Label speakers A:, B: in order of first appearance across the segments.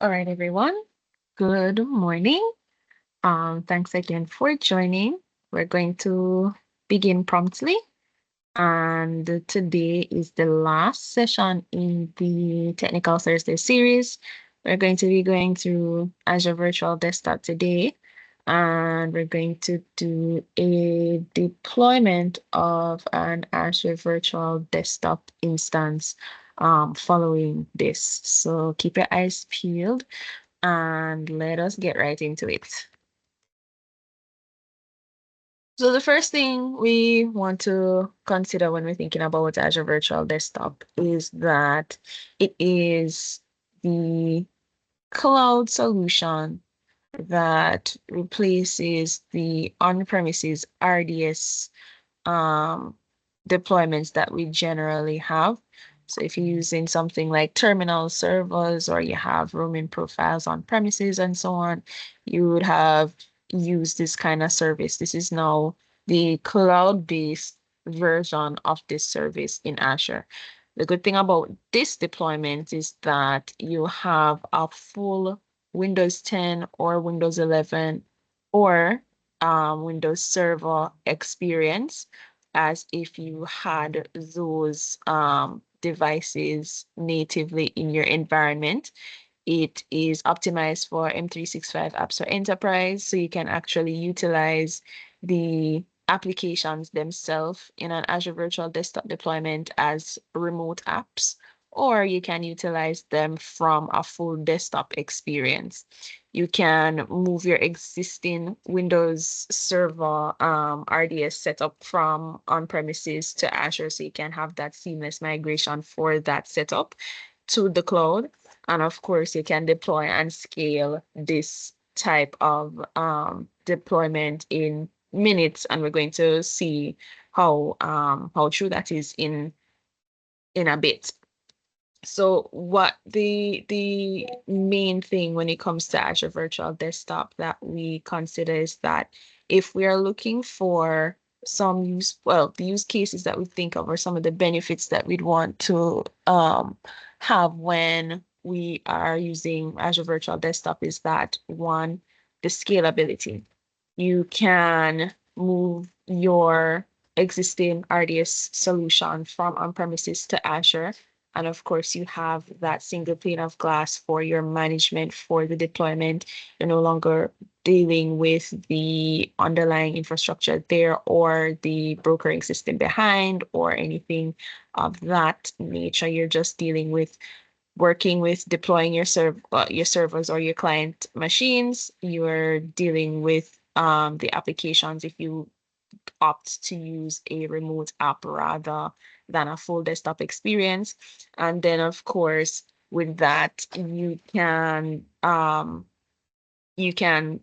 A: All right, everyone. Good morning. Thanks again for joining. We're going to begin promptly. And today is the last session in the Technical Thursday series. We're going to be going through Azure Virtual Desktop today. And we're going to do a deployment of an Azure Virtual Desktop instance following this. So keep your eyes peeled and let us get right into it. So the first thing we want to consider when we're thinking about Azure Virtual Desktop is that it is the cloud solution that replaces the on-premises RDS deployments that we generally have. So if you're using something like terminal servers or you have roaming profiles on premises and so on, you would have used this kind of service. This is now the cloud-based version of this service in Azure. The good thing about this deployment is that you have a full Windows 10 or Windows 11 or Windows Server experience as if you had those devices natively in your environment. It is optimized for M365 apps for enterprise, so you can actually utilize the applications themselves in an Azure Virtual Desktop deployment as remote apps, or you can utilize them from a full desktop experience. You can move your existing Windows Server RDS setup from on-premises to Azure, so you can have that seamless migration for that setup to the cloud. And of course, you can deploy and scale this type of deployment in minutes, and we're going to see how true that is in a bit. So what the main thing when it comes to Azure Virtual Desktop that we consider is that if we are looking for the use cases that we think of or some of the benefits that we'd want to have when we are using Azure Virtual Desktop is that one, the scalability. You can move your existing RDS solution from on-premises to Azure. And of course, you have that single pane of glass for your management for the deployment. You're no longer dealing with the underlying infrastructure there or the brokering system behind or anything of that nature. You're just dealing with working with deploying your servers or your client machines. You're dealing with the applications if you opt to use a remote app rather than a full desktop experience. And then, of course, with that, you can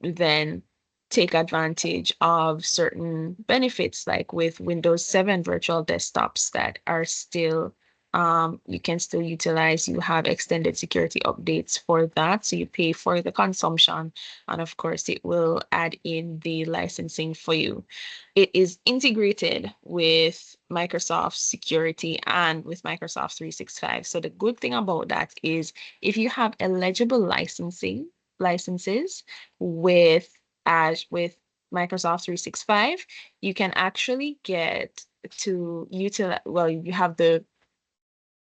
A: then take advantage of certain benefits, like with Windows 7 virtual desktops that are still, you can still utilize. You have extended security updates for that. So you pay for the consumption. And of course, it will add in the licensing for you. It is integrated with Microsoft Security and with Microsoft 365. So the good thing about that is if you have eligible licenses with with Microsoft 365, you can actually get to utilize, well, you have the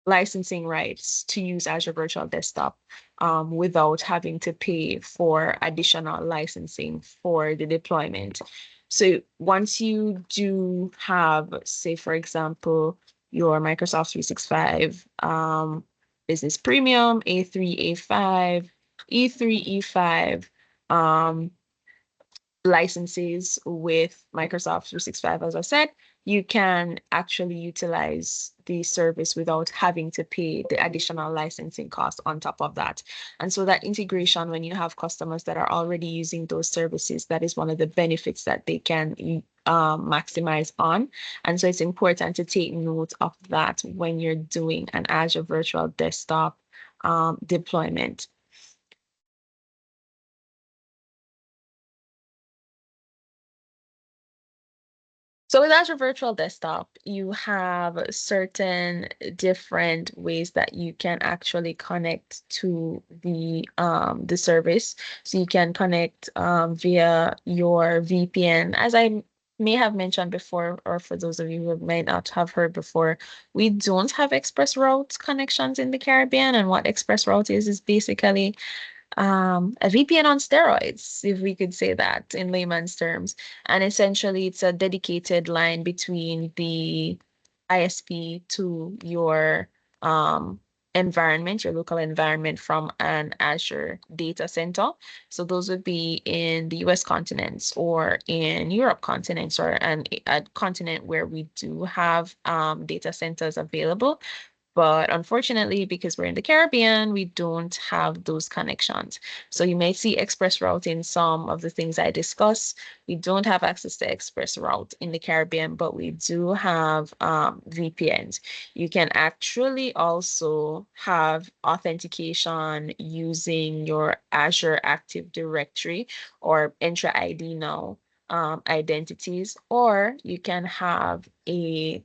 A: licensing rights to use Azure Virtual Desktop without having to pay for additional licensing for the deployment. So once you do have, say, for example, your Microsoft 365 Business Premium, A3, A5, E3, E5, um, licenses with Microsoft 365, as I said, you can actually utilize the service without having to pay the additional licensing cost on top of that. And so that integration, when you have customers that are already using those services, that is one of the benefits that they can maximize on. And so it's important to take note of that when you're doing an Azure Virtual Desktop deployment. So with Azure Virtual Desktop, you have certain different ways that you can actually connect to the service. So you can connect via your VPN. As I may have mentioned before, or for those of you who might not have heard before, we don't have express route connections in the Caribbean. And what express route is basically a VPN on steroids, if we could say that in layman's terms. And essentially, it's a dedicated line between the ISP to your environment, your local environment from an Azure data center. So those would be in the US continents or in Europe continents or a continent where we do have data centers available. But unfortunately, because we're in the Caribbean, we don't have those connections. So you may see express route in some of the things I discuss. We don't have access to express route in the Caribbean, but we do have VPNs. You can actually also have authentication using your Azure Active Directory or Entra ID now identities, or you can have a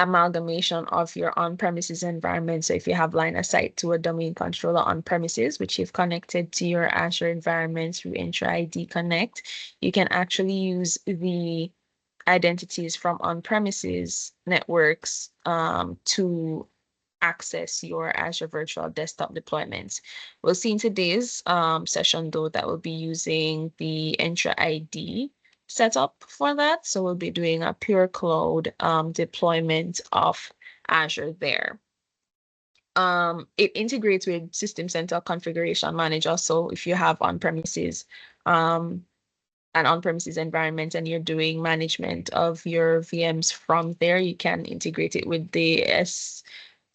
A: amalgamation of your on-premises environment. So if you have line of sight to a domain controller on premises, which you've connected to your Azure environment through Entra ID Connect, you can actually use the identities from on-premises networks to access your Azure Virtual Desktop deployments. We'll see in today's session, though, that we'll be using the Entra ID setup for that. So we'll be doing a pure cloud deployment of Azure there. It integrates with System Center Configuration Manager. So if you have on-premises an on-premises environment and you're doing management of your VMs from there, you can integrate it with the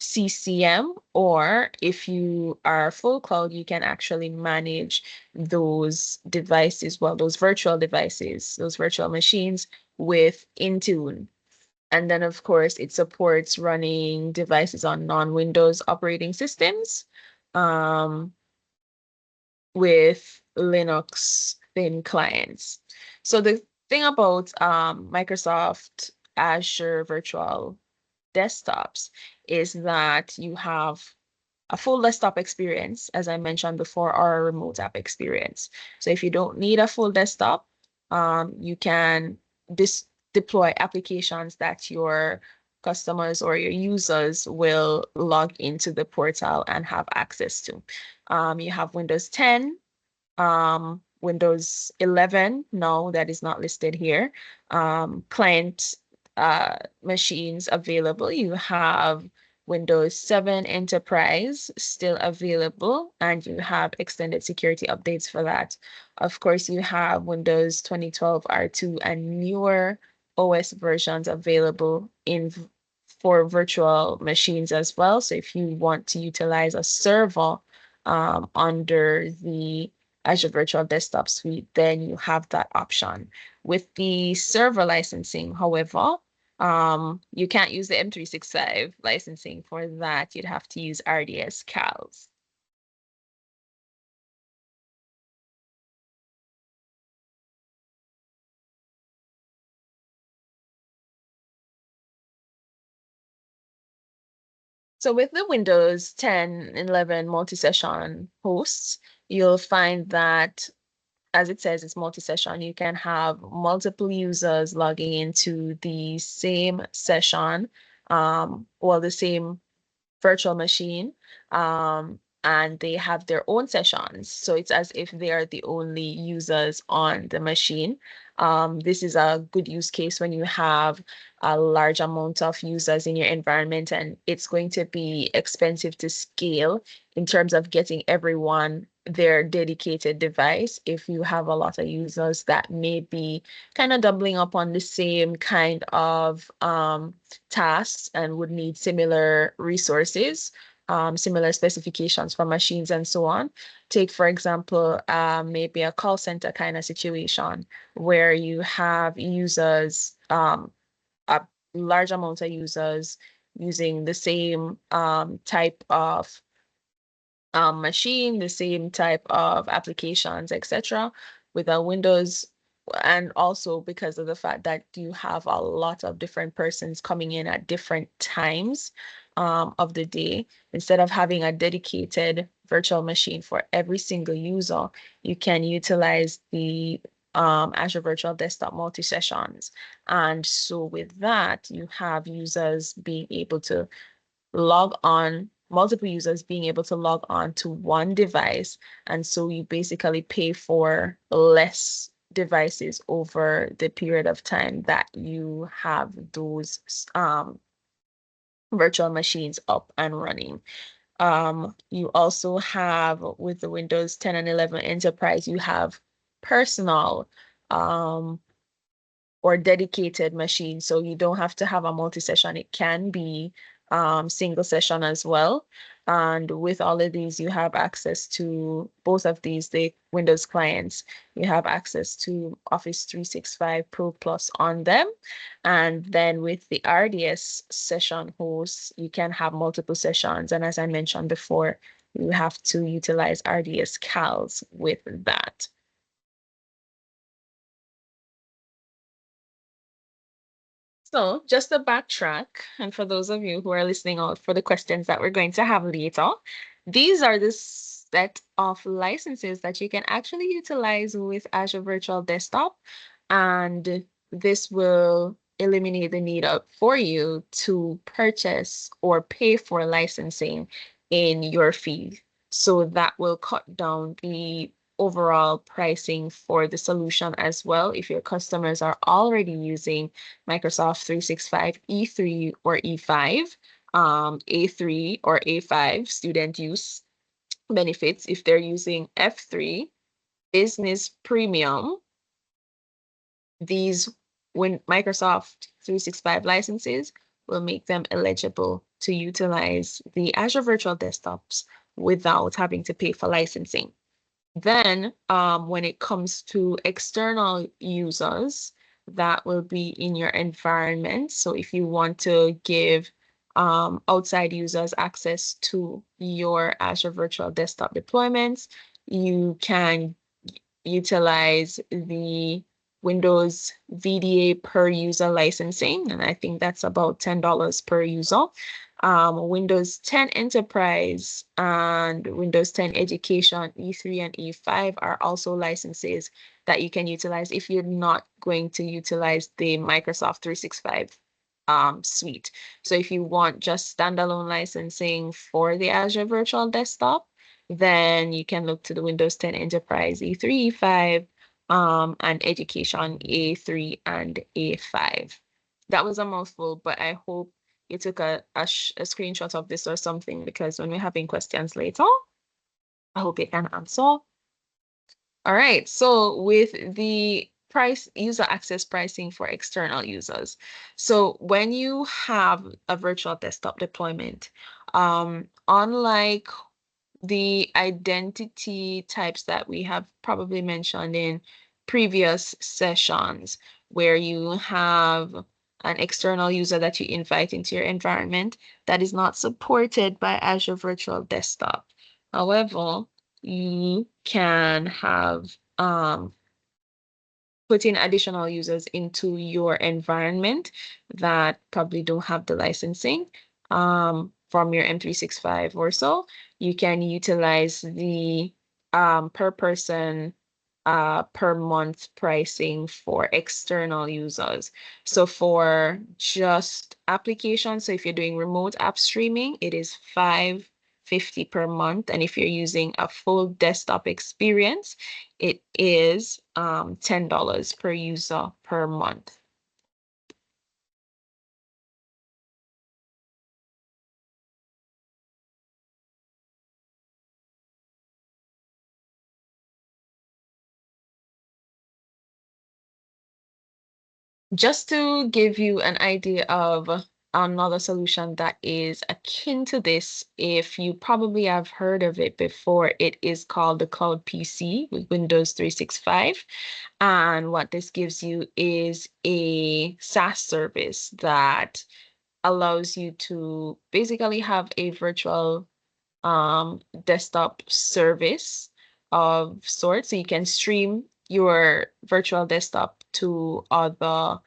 A: SCCM, or if you are full cloud, you can actually manage those devices, well, those virtual devices, those virtual machines with Intune. And then, of course, it supports running devices on non-Windows operating systems. With Linux thin clients. So the thing about Microsoft Azure Virtual Desktops is that you have a full desktop experience, as I mentioned before, or a remote app experience. So if you don't need a full desktop, you can deploy applications that your customers or your users will log into the portal and have access to. You have Windows 10, Windows 11, no, that is not listed here. Client machines available. You have Windows 7 Enterprise still available, and you have extended security updates for that. Of course, you have Windows 2012 R2 and newer OS versions available in for virtual machines as well. So if you want to utilize a server under the Azure Virtual Desktop Suite, then you have that option. With the server licensing, however, you can't use the M365 licensing for that. You'd have to use RDS CALs. So with the Windows 10, 11 multi-session hosts, you'll find that, as it says, it's multi-session. You can have multiple users logging into the same session, well, the same virtual machine, and they have their own sessions. So it's as if they are the only users on the machine. This is a good use case when you have a large amount of users in your environment, and it's going to be expensive to scale in terms of getting everyone their dedicated device. If you have a lot of users that may be kind of doubling up on the same kind of tasks and would need similar resources, similar specifications for machines and so on. Take, for example, maybe a call center kind of situation where you have users, a large amount of users using the same type of machine, the same type of applications, etc. With a Windows and also because of the fact that you have a lot of different persons coming in at different times of the day, instead of having a dedicated virtual machine for every single user, you can utilize the Azure Virtual Desktop multi-sessions. And so with that, you have users being able to log on, multiple users being able to log on to one device. And so you basically pay for less devices over the period of time that you have those virtual machines up and running. You also have with the Windows 10 and 11 Enterprise, you have personal um, or dedicated machine. So you don't have to have a multi-session. It can be single session as well. And with all of these, you have access to both of these, the Windows clients. You have access to Office 365 Pro Plus on them. And then with the RDS session hosts, you can have multiple sessions. And as I mentioned before, you have to utilize RDS CALs with that. So, just to backtrack, and for those of you who are listening out for the questions that we're going to have later, these are the set of licenses that you can actually utilize with Azure Virtual Desktop. And this will eliminate the need for you to purchase or pay for licensing in your fee. So that will cut down the overall pricing for the solution as well. If your customers are already using Microsoft 365 E3 or E5, A3 or A5 student use benefits. If they're using F3 Business Premium, these when Microsoft 365 licenses will make them eligible to utilize the Azure Virtual Desktops without having to pay for licensing. Then, when it comes to external users, that will be in your environment. So if you want to give outside users access to your Azure Virtual Desktop deployments, you can utilize the Windows VDA per user licensing, and I think that's about $10 per user. Windows 10 Enterprise and Windows 10 Education, E3 and E5 are also licenses that you can utilize if you're not going to utilize the Microsoft 365 suite. So if you want just standalone licensing for the Azure Virtual Desktop, then you can look to the Windows 10 Enterprise E3, E5, and Education A3 and A5. That was a mouthful, but I hope you took a screenshot of this or something, because when we're having questions later, I hope you can answer. All right, so with the price user access pricing for external users. So when you have a virtual desktop deployment, unlike the identity types that we have probably mentioned in previous sessions, where you have an external user that you invite into your environment that is not supported by Azure Virtual Desktop. However, you can have put in additional users into your environment that probably don't have the licensing from your M365 or so. You can utilize the per person per month pricing for external users. So for just applications, so if you're doing remote app streaming, it is $5.50 per month. And if you're using a full desktop experience, it is $10 per user per month. Just to give you an idea of another solution that is akin to this, if you probably have heard of it before, it is called the Cloud PC with Windows 365. And what this gives you is a SaaS service that allows you to basically have a virtual desktop service of sorts. So you can stream your virtual desktop to other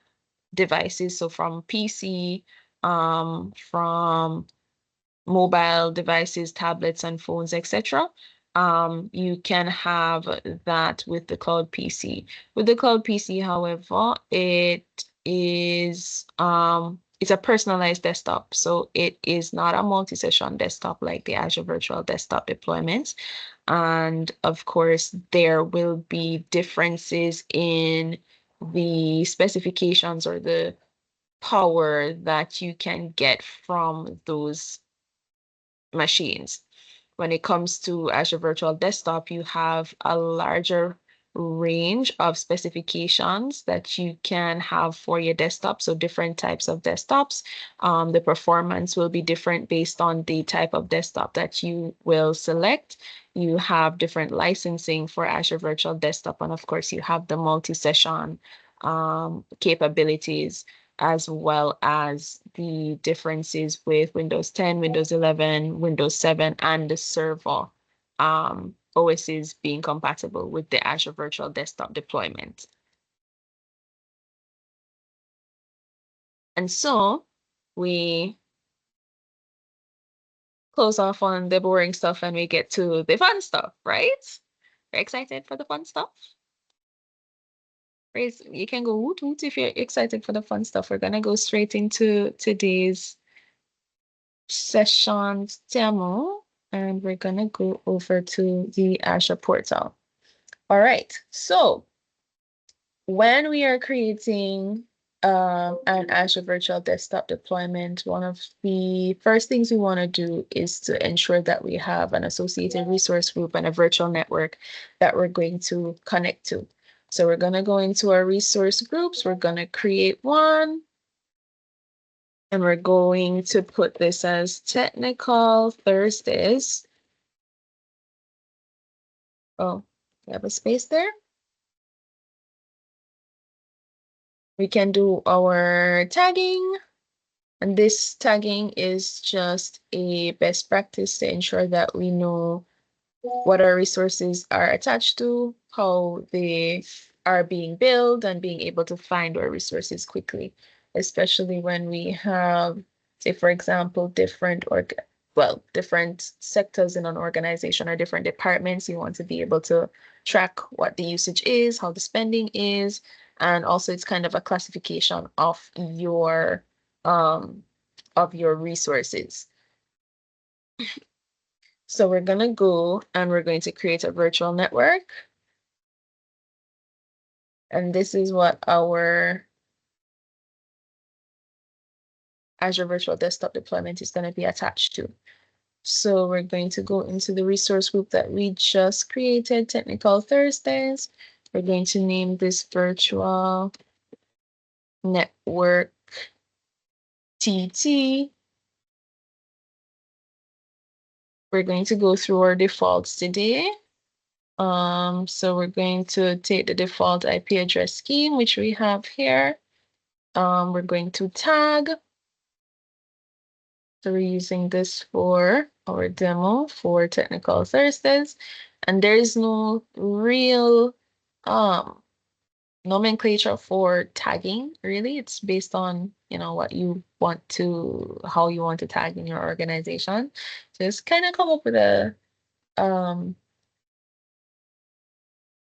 A: devices. So from PC, from mobile devices, tablets, and phones, etc. You can have that with the Cloud PC. With the Cloud PC, however, it's a personalized desktop. So it is not a multi-session desktop like the Azure Virtual Desktop deployments. And of course, there will be differences in the specifications or the power that you can get from those machines. When it comes to Azure Virtual Desktop, you have a larger range of specifications that you can have for your desktop. So different types of desktops. The performance will be different based on the type of desktop that you will select. You have different licensing for Azure Virtual Desktop, and of course, you have the multi-session capabilities, as well as the differences with Windows 10, Windows 11, Windows 7, and the server OSs being compatible with the Azure Virtual Desktop deployment. And so we close off on the boring stuff and we get to the fun stuff, right? Are you excited for the fun stuff? Raise, you can go woot woot if you're excited for the fun stuff. We're gonna go straight into today's sessions demo, and we're gonna go over to the Azure portal. All right, so when we are creating an Azure Virtual Desktop deployment, one of the first things we want to do is to ensure that we have an associated resource group and a virtual network that we're going to connect to. So we're going to go into our resource groups. We're going to create one. And we're going to put this as Technical Thursdays. Oh, you have a space there? We can do our tagging. And this tagging is just a best practice to ensure that we know what our resources are attached to, how they are being built, and being able to find our resources quickly, especially when we have, say, for example, different sectors in an organization or different departments. You want to be able to track what the usage is, how the spending is, and also it's kind of a classification of your resources. So we're going to go and we're going to create a virtual network. And this is what our Azure Virtual Desktop deployment is going to be attached to. So we're going to go into the resource group that we just created, Technical Thursdays. We're going to name this virtual network TT. We're going to go through our defaults today. So we're going to take the default IP address scheme, which we have here. We're going to tag. So we're using this for our demo for Technical Thursdays. And there is no real nomenclature for tagging, really. It's based on, what you want to, how you want to tag in your organization. Just kind of come up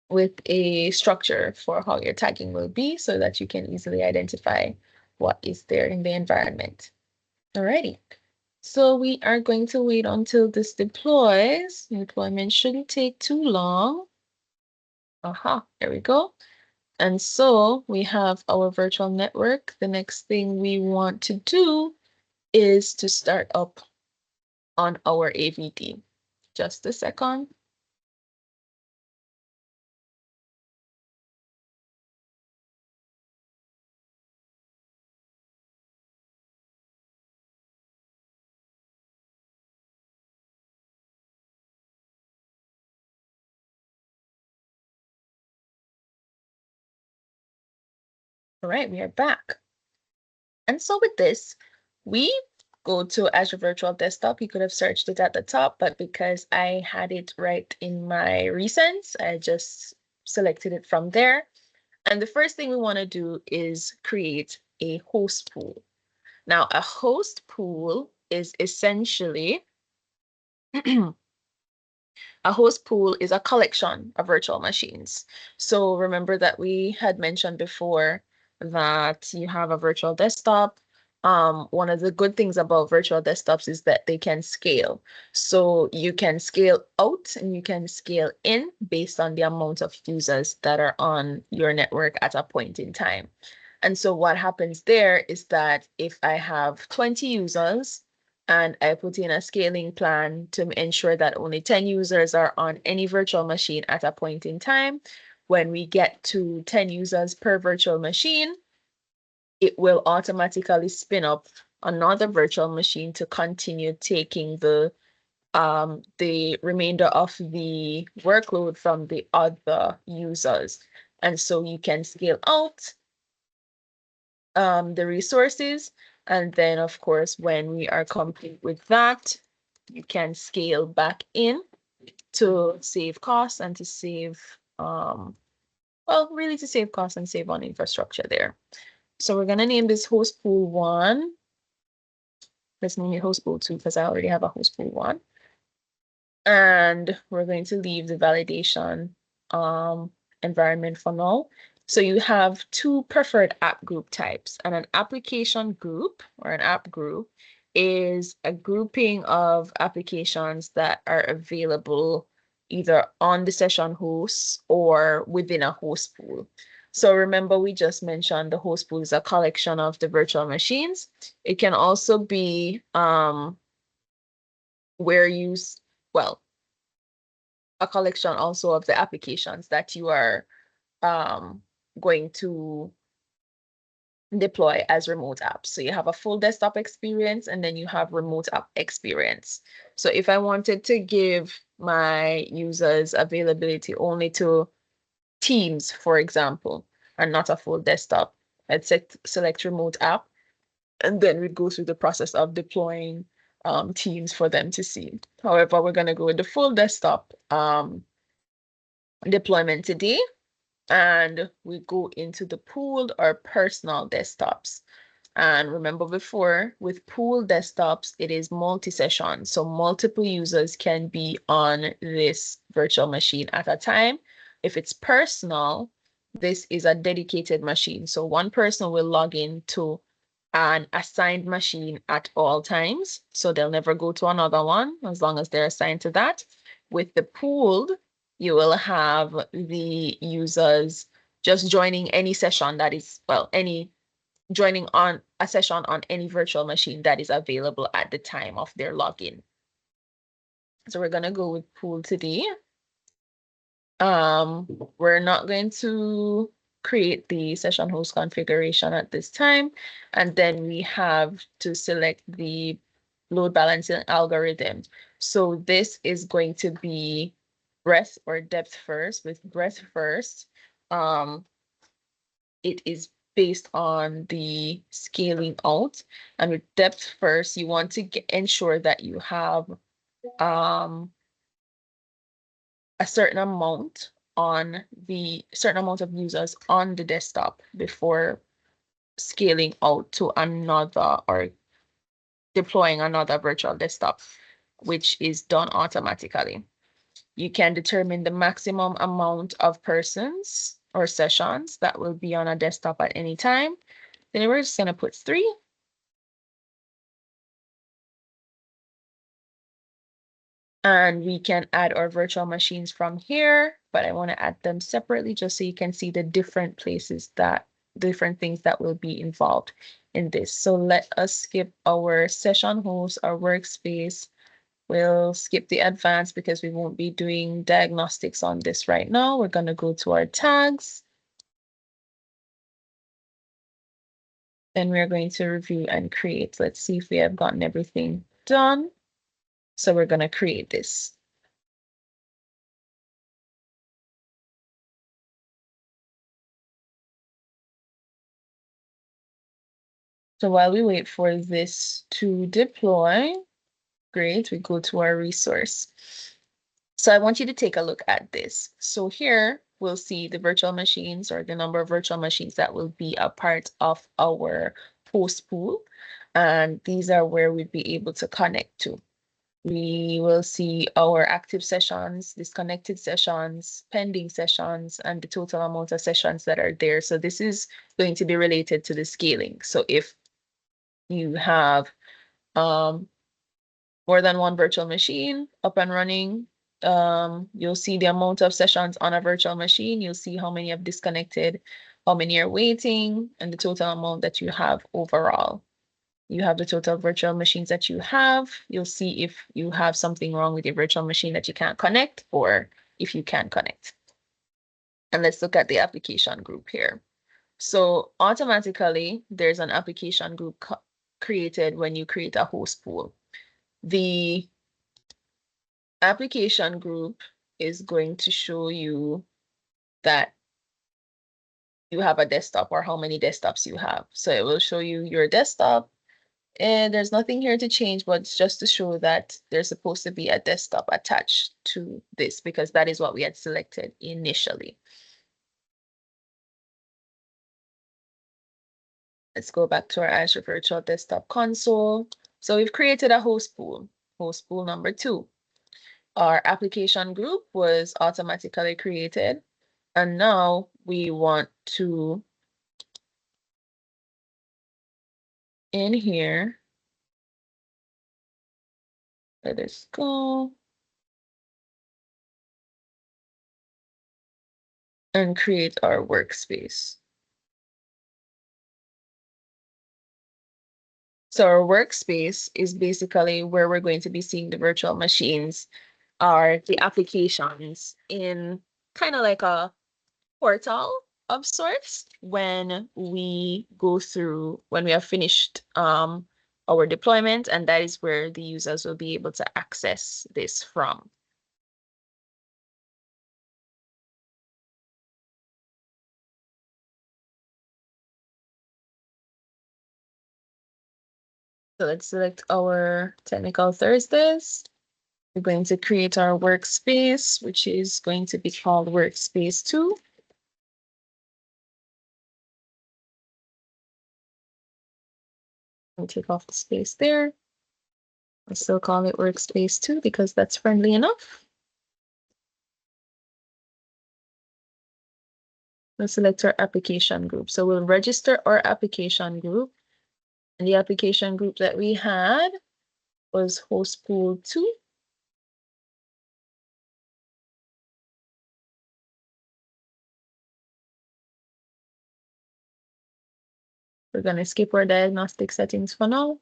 A: with a structure for how your tagging will be so that you can easily identify what is there in the environment. Alrighty. So we are going to wait until this deploys. Deployment shouldn't take too long. There we go. And so we have our virtual network. The next thing we want to do is to start up on our AVD. Just a second. All right, we are back. And so with this, we go to Azure Virtual Desktop. You could have searched it at the top, but because I had it right in my recents, I just selected it from there. And the first thing we want to do is create a host pool. Now, a host pool is essentially a host pool is a collection of virtual machines. So remember that we had mentioned before that you have a virtual desktop. One of the good things about virtual desktops is that they can scale. So you can scale out and you can scale in based on the amount of users that are on your network at a point in time. And so what happens there is that if I have 20 users, and I put in a scaling plan to ensure that only 10 users are on any virtual machine at a point in time. When we get to 10 users per virtual machine, it will automatically spin up another virtual machine to continue taking the remainder of the workload from the other users. And so you can scale out the resources. And then, of course, when we are complete with that, you can scale back in to save costs and to save, well, really to save costs and save on infrastructure there. So we're going to name this host pool 1. Let's name it host pool 2 because I already have a host pool 1. And we're going to leave the validation environment for now. So you have 2 preferred app group types, and an application group or an app group is a grouping of applications that are available either on the session hosts or within a host pool. So remember, we just mentioned the host pool is a collection of the virtual machines. It can also be where you, well, a collection also of the applications that you are going to deploy as remote apps. So you have a full desktop experience and then you have remote app experience. So if I wanted to give my users availability only to Teams, for example, and not a full desktop, I'd select remote app, and then we'd go through the process of deploying Teams for them to see. However, we're going to go with the full desktop deployment today. And we go into the pooled or personal desktops. And remember before, with pooled desktops, it is multi-session. So multiple users can be on this virtual machine at a time. If it's personal, this is a dedicated machine. So one person will log in to an assigned machine at all times. So they'll never go to another one as long as they're assigned to that. With the pooled, you will have the users just joining any session that is, well, joining on a session on any virtual machine that is available at the time of their login. So we're going to go with pool today. We're not going to create the session host configuration at this time. And then we have to select the load balancing algorithm. So this is going to be breadth or depth first. With breadth first, it is based on the scaling out. And with depth first, you want to ensure that you have a certain amount of users on the desktop before scaling out to another or deploying another virtual desktop, which is done automatically. You can determine the maximum amount of persons or sessions that will be on a desktop at any time. Then we're just going to put 3. And we can add our virtual machines from here, but I want to add them separately just so you can see the different places that different things that will be involved in this. So let us skip our session host, our workspace. We'll skip the advanced because we won't be doing diagnostics on this right now. We're going to go to our tags. Then we're going to review and create. Let's see if we have gotten everything done. So we're going to create this. So while we wait for this to deploy, great, we go to our resource. So I want you to take a look at this. So here we'll see the virtual machines or the number of virtual machines that will be a part of our host pool. And these are where we'd be able to connect to. We will see our active sessions, disconnected sessions, pending sessions, and the total amount of sessions that are there. So this is going to be related to the scaling. So if you have more than one virtual machine up and running, you'll see the amount of sessions on a virtual machine. You'll see how many have disconnected, how many are waiting, and the total amount that you have overall. You have the total virtual machines that you have. You'll see if you have something wrong with your virtual machine that you can't connect or if you can connect. And let's look at the application group here. So automatically, there's an application group created when you create a host pool. The application group is going to show you that you have a desktop or how many desktops you have. So it will show you your desktop, and there's nothing here to change, but it's just to show that there's supposed to be a desktop attached to this because that is what we had selected initially. Let's go back to our Azure Virtual Desktop console. So we've created a host pool number 2. Our application group was automatically created. And now we want to, in here, let us go and create our workspace. So our workspace is basically where we're going to be seeing the virtual machines, are the applications in kind of like a portal of sorts when we go through, when we have finished our deployment, and that is where the users will be able to access this from. So let's select our Technical Thursdays. We're going to create our workspace, which is going to be called Workspace 2. I'll take off the space there. I'll still call it Workspace 2 because that's friendly enough. Let's select our application group. So we'll register our application group. And the application group that we had was host pool 2. We're going to skip our diagnostic settings for now.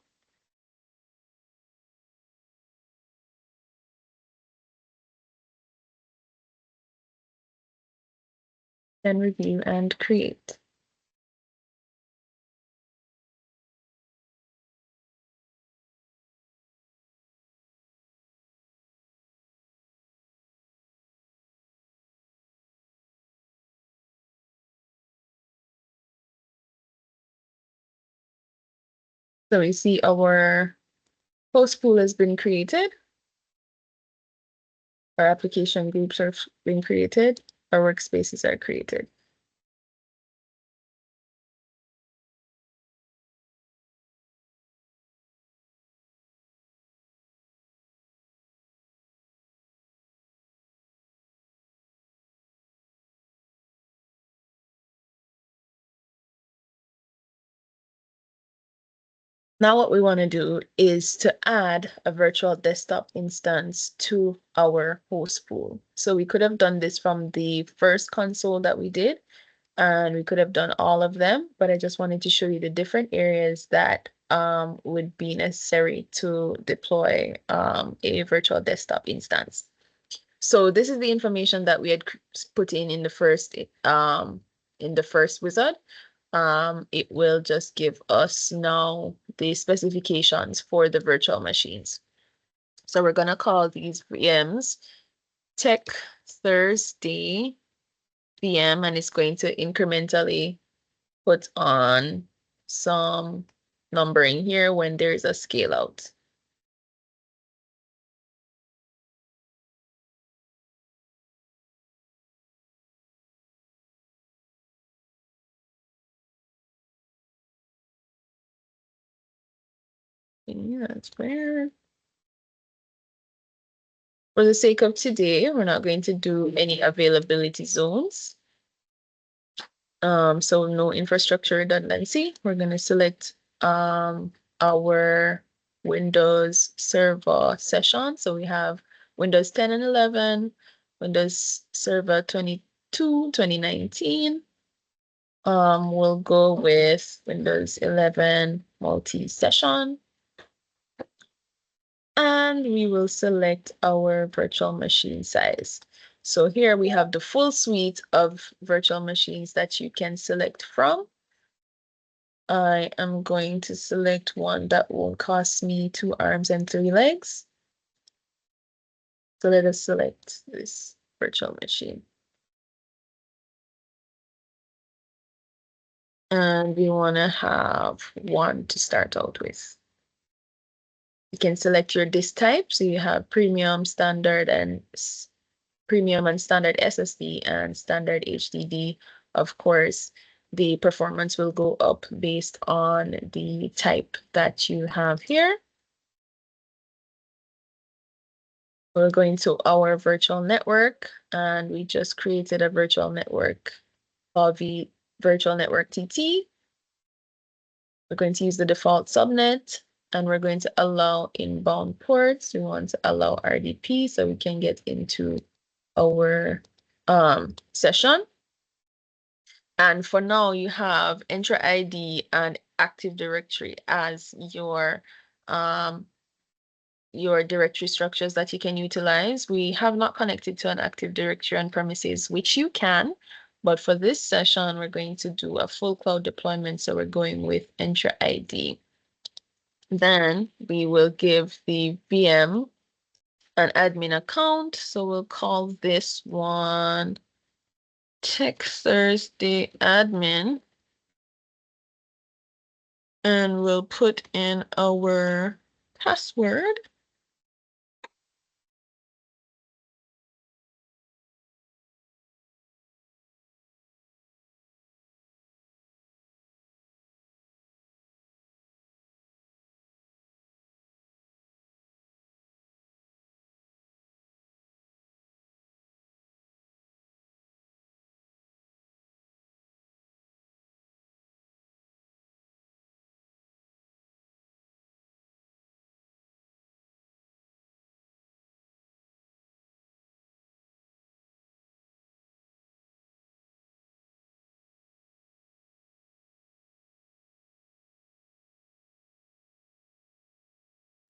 A: Then review and create. So we see our host pool has been created. Our application groups have been created. Our workspaces are created. Now what we want to do is to add a virtual desktop instance to our host pool. So we could have done this from the first console that we did, and we could have done all of them, but I just wanted to show you the different areas that would be necessary to deploy a virtual desktop instance. So this is the information that we had put in the first wizard. It will just give us now the specifications for the virtual machines. So we're gonna call these VMs Tech Thursday VM, and it's going to incrementally put on some numbering here when there is a scale out. Okay, that's where. For the sake of today, we're not going to do any availability zones. So no infrastructure redundancy. We're going to select our Windows Server session. So we have Windows 10 and 11, Windows Server 22, 2019. We'll go with Windows 11 multi-session. And we will select our virtual machine size. So here we have the full suite of virtual machines that you can select from. I am going to select one that won't cost me 2 arms and 3 legs. So let us select this virtual machine. And we want to have one to start out with. You can select your disk type. So you have premium, standard, and standard SSD and standard HDD. Of course, the performance will go up based on the type that you have here. We're going to our virtual network, and we just created a virtual network called the virtual network TT. We're going to use the default subnet, and we're going to allow inbound ports. We want to allow RDP so we can get into our session. And for now, you have Entra ID and Active Directory as your directory structures that you can utilize. We have not connected to an Active Directory on premises, which you can, but for this session, we're going to do a full cloud deployment, so we're going with Entra ID. Then we will give the VM an admin account, so we'll call this one Tech Thursday admin. And we'll put in our password.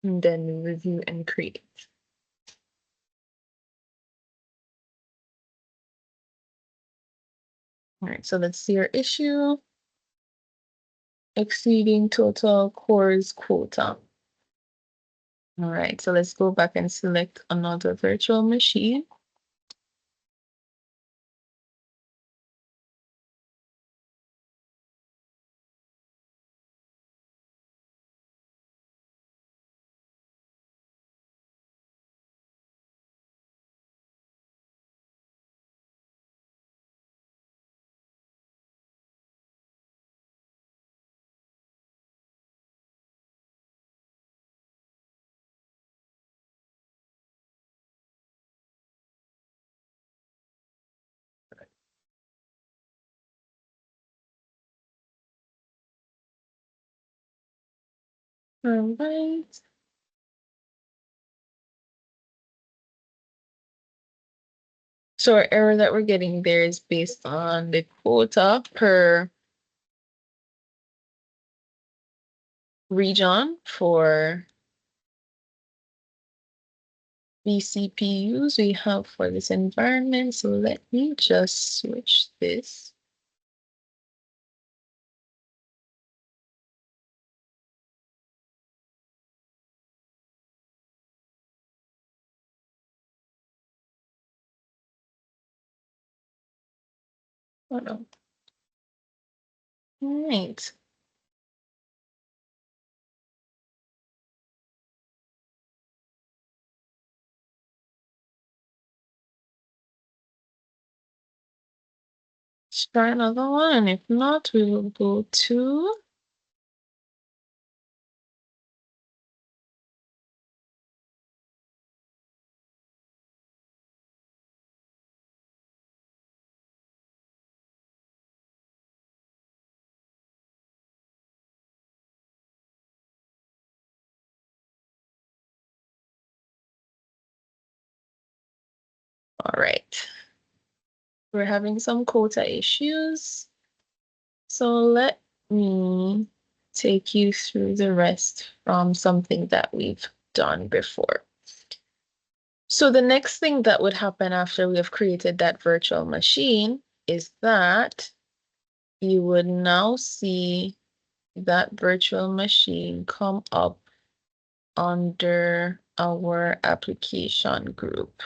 A: And then review and create. All right, so let's see our issue. Exceeding total cores quota. All right, so let's go back and select another virtual machine. All right. So our error that we're getting there is based on the quota per region for vCPUs we have for this environment. So let me just switch this. Oh no. All right. Let's try another one, and if not, we will go to All right. We're having some quota issues. So let me take you through the rest from something that we've done before. So the next thing that would happen after we have created that virtual machine is that you would now see that virtual machine come up under our application group.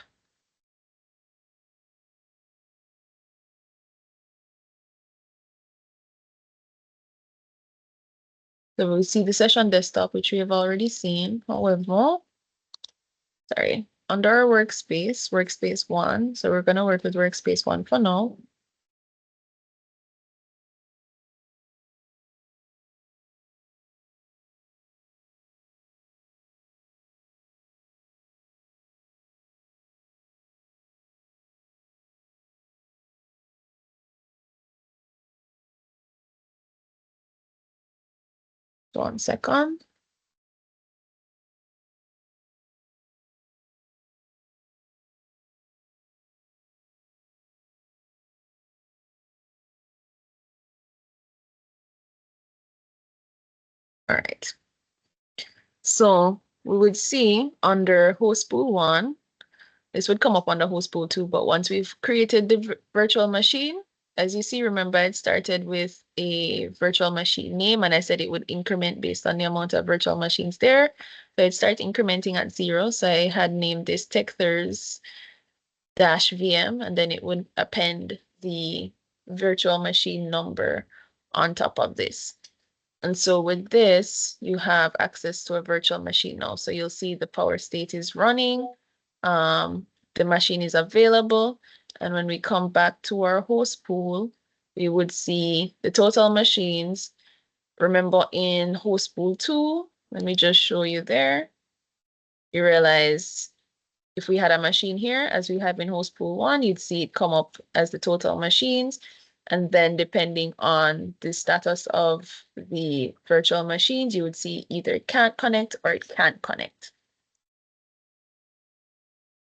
A: So we'll see the session desktop, which we have already seen. However, sorry, under our workspace, workspace one. So we're going to work with workspace one for now. So 1 second. All right. So we would see under host pool one, this would come up under host pool two, but once we've created the virtual machine, as you see, remember it started with a virtual machine name, and I said it would increment based on the amount of virtual machines there. So it started incrementing at 0. So I had named this Techthers -VM, and then it would append the virtual machine number on top of this. And so with this, you have access to a virtual machine now. So you'll see the power state is running. The machine is available. And when we come back to our host pool, we would see the total machines. Remember in host pool 2, let me just show you there. You realize if we had a machine here, as we have in host pool 1, you'd see it come up as the total machines. And then depending on the status of the virtual machines, you would see either it can't connect or it can't connect.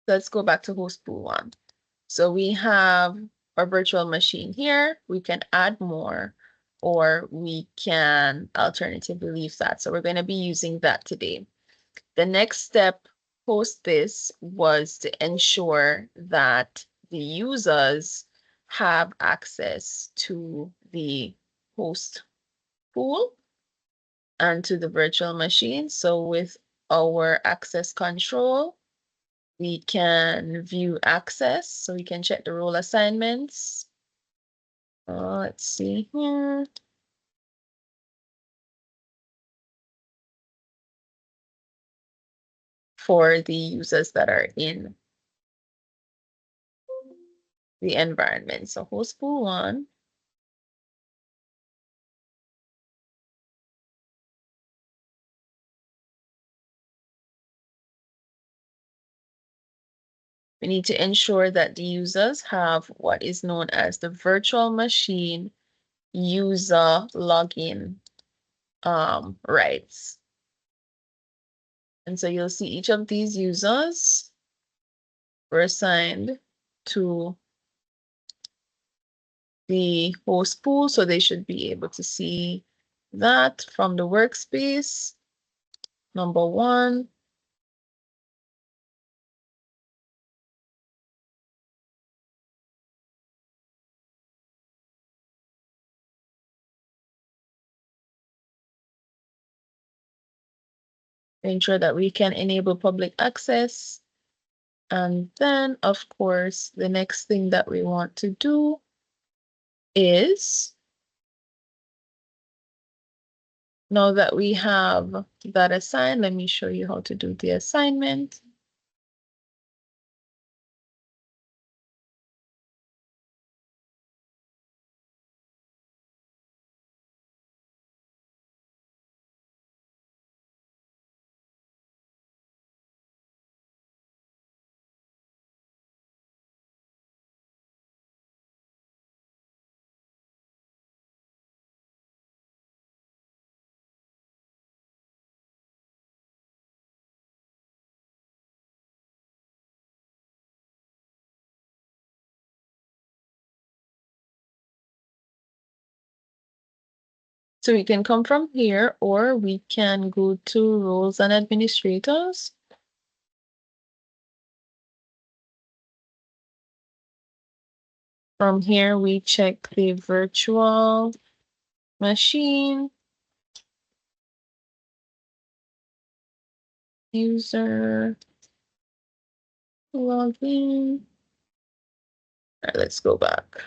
A: Let's go back to host pool 1. So we have our virtual machine here. We can add more, or we can alternatively leave that. So we're going to be using that today. The next step post this was to ensure that the users have access to the host pool and to the virtual machine. So with our access control, we can view access. So we can check the role assignments. Let's see here. For the users that are in the environment. So host pool 1. We need to ensure that the users have what is known as the virtual machine user login rights. And so you'll see each of these users were assigned to the host pool, so they should be able to see that from the workspace. Number 1. Ensure that we can enable public access. And then, of course, the next thing that we want to do is, now that we have that assigned, let me show you how to do the assignment. So we can come from here, or we can go to roles and administrators. From here, we check the virtual machine, user, login. All right, let's go back.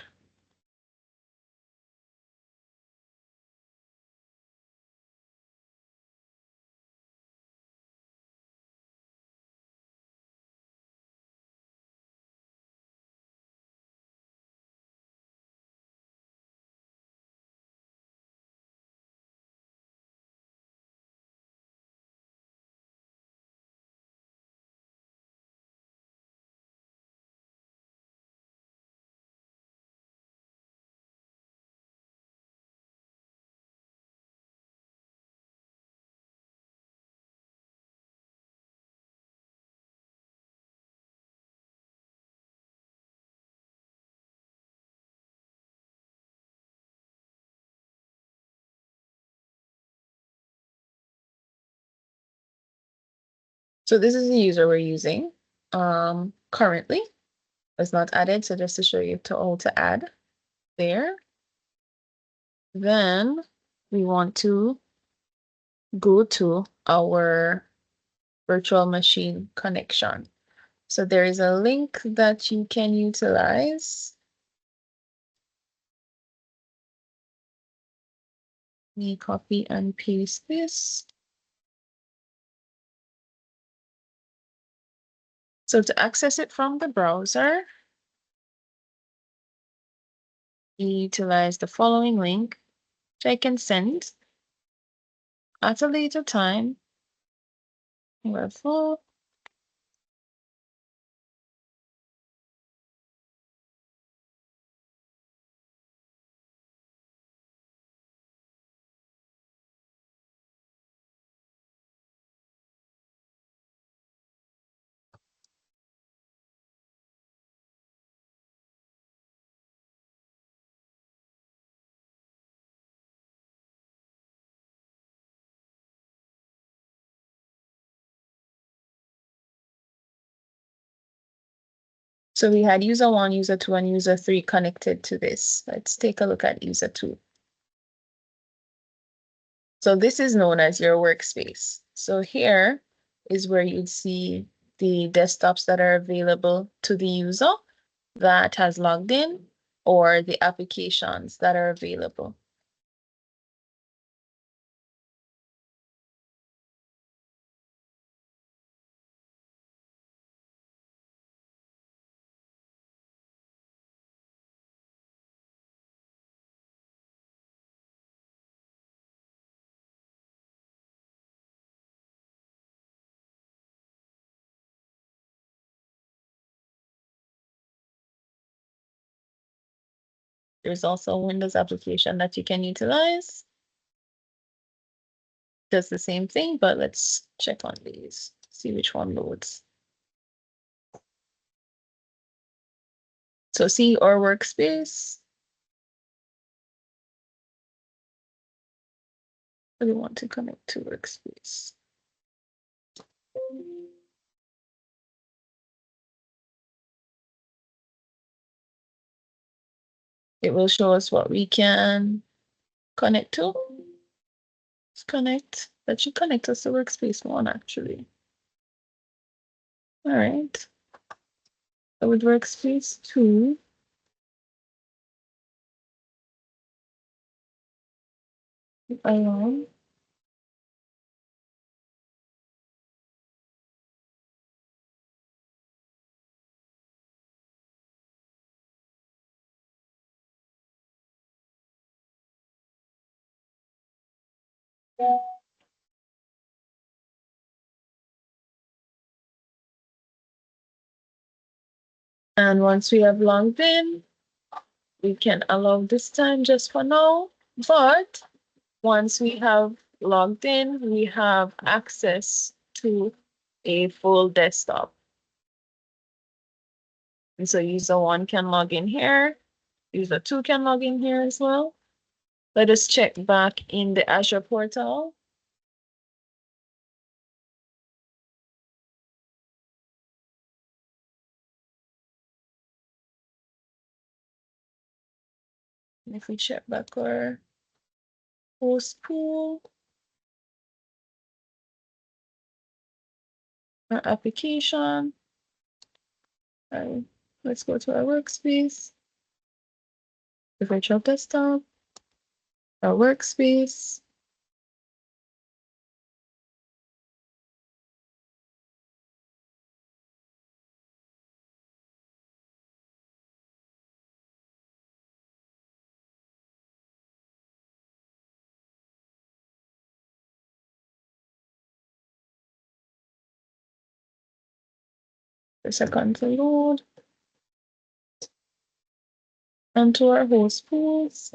A: So this is the user we're using currently. It's not added, so just to show you to all to add there. Then we want to go to our virtual machine connection. So there is a link that you can utilize. Let me copy and paste this. So to access it from the browser, you utilize the following link, which I can send at a later time. Wherefore, so we had user 1, user 2, and user 3 connected to this. Let's take a look at user 2. So this is known as your workspace. So here is where you'd see the desktops that are available to the user that has logged in, or the applications that are available. There's also a Windows application that you can utilize. Does the same thing, but let's check on these, see which one loads. So see our workspace. We want to connect to workspace. It will show us what we can connect to. Let's connect. That should connect us to workspace 1, actually. All right. So with workspace 2, alone. And once we have logged in, we can allow this time just for now. But once we have logged in, we have access to a full desktop. And so user 1 can log in here. User 2 can log in here as well. Let us check back in the Azure portal. And if we check back our host pool, our application, and let's go to our workspace, the virtual desktop, our workspace. The second to load, and to our host pools.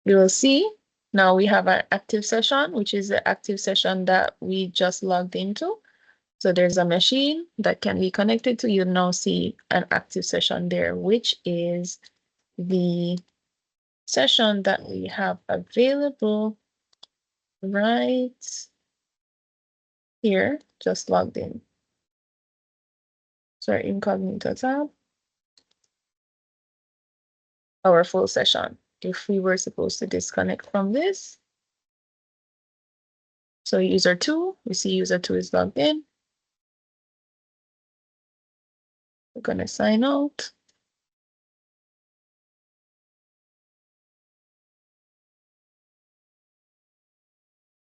A: You will see now we have our active session, which is the active session that we just logged into. So there's a machine that can be connected to. You now see an active session there, which is the session that we have available right here, just logged in. So our incognito tab, our full session. If we were supposed to disconnect from this, so user 2, we see user 2 is logged in. We're going to sign out.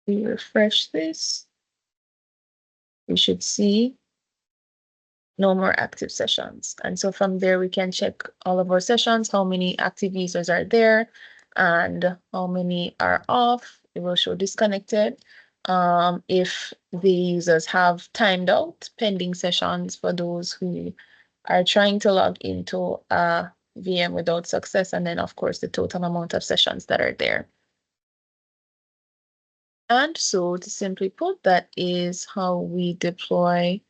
A: We refresh this. We should see no more active sessions. And so from there, we can check all of our sessions, how many active users are there, and how many are off. It will show disconnected. If the users have timed out pending sessions for those who are trying to log into a VM without success, and then of course the total amount of sessions that are there. And so to simply put, that is how we deploy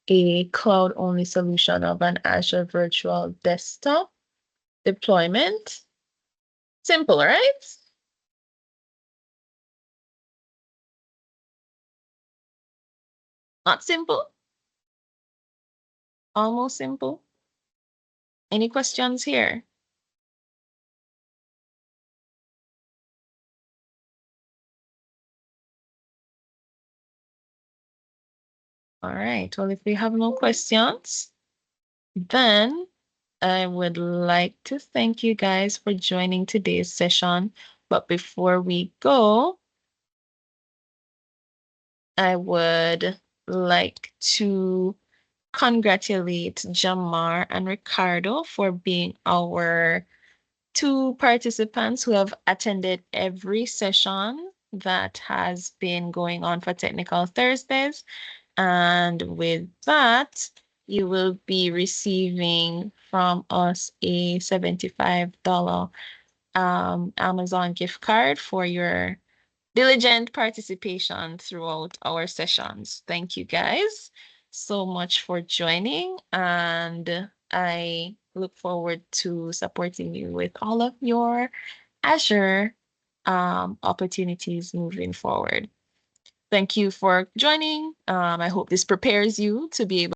A: a cloud-only solution of an Azure Virtual Desktop deployment. Simple, right? Not simple, almost simple. Any questions here? All right, well, if we have no questions, then I would like to thank you guys for joining today's session. But before we go, I would like to congratulate Jamar and Ricardo for being our two participants who have attended every session that has been going on for Technical Thursdays. And with that, you will be receiving from us a $75 Amazon gift card for your diligent participation throughout our sessions. Thank you guys so much for joining, and I look forward to supporting you with all of your Azure opportunities moving forward. Thank you for joining. I hope this prepares you to be able